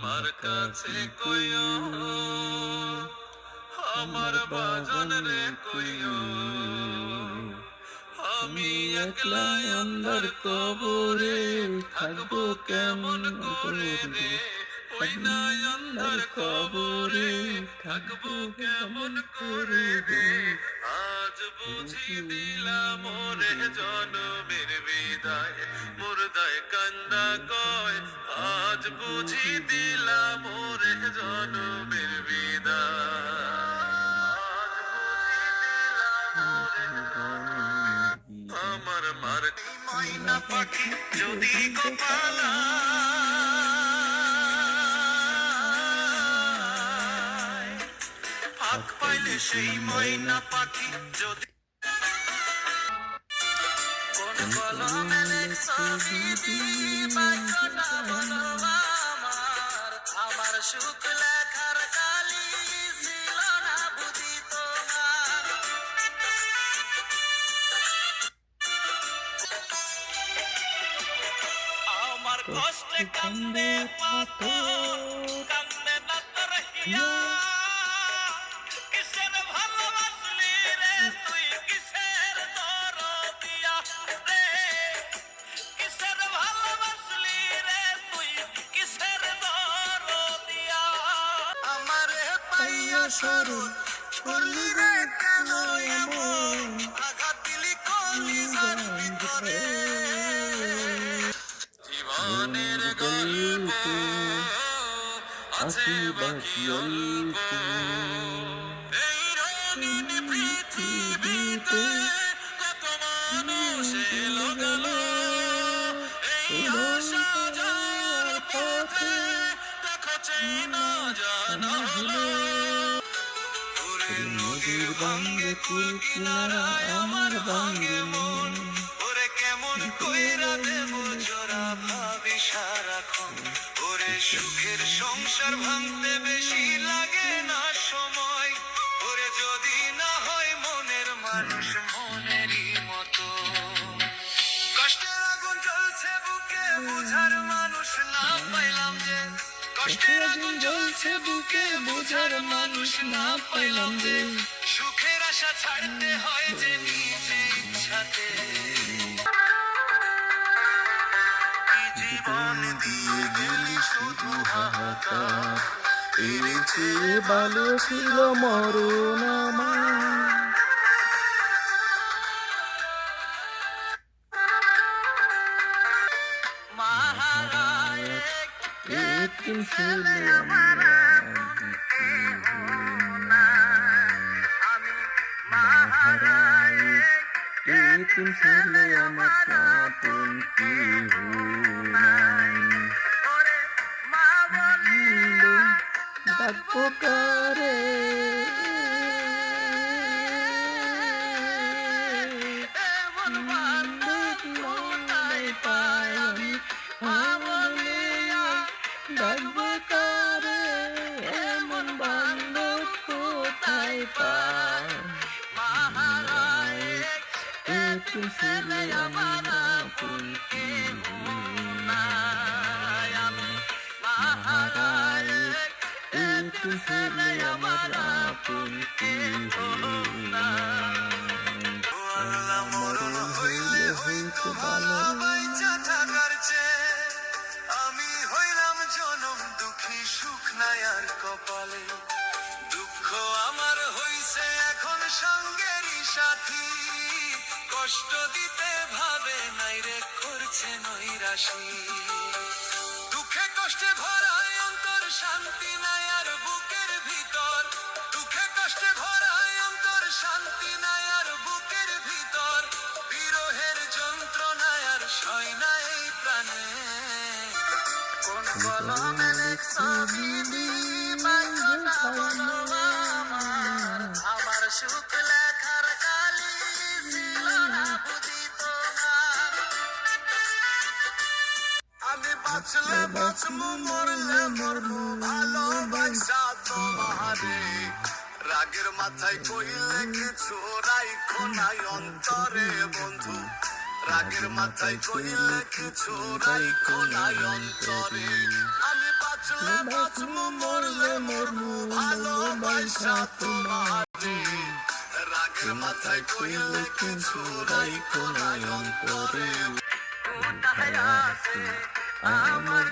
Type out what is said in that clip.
মার কাছে কইও আমার বাজান রে কইও আমি একলা অন্ধকার কবরে থাকবো কেমন করে রে ওই না অন্ধকার কবরে থাকবো কেমন করে রে আজ বুঝি দিলাম মোরে জনমের বিদায় মুর্দায় কান্দা কয় আজ বুঝি দিলাম মোরে জনমের বিদায় আমার মার ময়না পাখি যদি গোপালা ফাঁক পাইলে সেই ময়না পাখি যদি কোন কলমে লেখছি বাক্যটা বলো আমার আমার সুখ লেখার কালি ছিল না বুঝি তোমার আমার কষ্টে কান্দে পাথর কান্দে না তোর হিয়া কিসের ভালোবাসলি রে তুই কিসের দরদিয়া রে কিসের ভালোবাসলি রে তুই কিসের দরদিয়া আমারে পাইয়া সরল করলি রে কেন এমন আঘাত দিলি কলিজার ভিতরে জীবনের গল্প আছে বাকি অল্প এই রঙিন পৃথিবীতে কত মানুষ এলো গেল এই আশা যাওয়ার পথে দেখো চেনা জানা হলো ওরে নদীর বাঙ্গে কুল কিনারায় আমার বাঙ্গে মন ওরে কেমন কইরা দেব জোড়া ভাবি সারাক্ষণ ওরে সুখের সংসার ভাঙতে বেশি লাগে না সময় ওরে যদি না হয় মনের মানুষ মনেরই মতো কষ্টের আগুন জ্বলছে বুকে বুঝার মানুষ না পাইলাম যে কষ্টের আগুন জ্বলছে বুকে বুঝার মানুষ না পাইলাম যে সুখের আশা ছাড়তে হয় যে নিজে ইচ্ছাতে জীবন দিয়ে গেলি শুধু হাহাকার এর চেয়ে ভালো ছিল মরণ আমার মহারায় একদিন ছেলে আমার আমি মহারায় একদিন ছেলে আমার আপন কেহ নাই ওরে মা বলিল ডাকবো কারে এমন বান্ধব কোথায় পাই আমি মা বলিয়া ডাকবো কারে এমন বান্ধব কোথায় পাই মহারায় একদিন ছেলে আমার আপন কেহ নাই আমি মহারায় একদিন ছেলে আমার আপন কেহ নাই আল্লাহ মরণ হইলে হইতো ভালো বাইচা থাকার চেয়ে আমি হইলাম জনম দুঃখী সুখ নাই আর কপালে দুঃখ আমার হইছে এখন সঙ্গেরই সাথী কষ্ট দিতে ভাবে নাই রে করছে নৈরাশি দুঃখে কষ্টে ভরা অন্তর শান্তি নাই আর বুকের ভিতর দুঃখে কষ্টে ভরা অন্তর শান্তি নাই আর বুকের ভিতর বিরহের যন্ত্রণায় আর সয় না এই প্রাণে কোন কলমে লেখছি বাক্যটা বলো আমার আমার সুখ লেখার কালি ছিল না বুঝি তোমার আমি বাঁচলে বাঁচমু মরলে মরমু ভালোবাসা তোমারে রাগের মাথায় কইলে কিছু রাইখো নাই অন্তরে বন্ধু রাগের মাথায় কইলে কিছু রাইখো নাই অন্তরে আমি বাঁচলে বাঁচমু মরলে মরমু ভালোবাসা তোমারে রাগের মাথায় কইলে কিছু রাইখো না অন্তরে কোথায় আছে আমার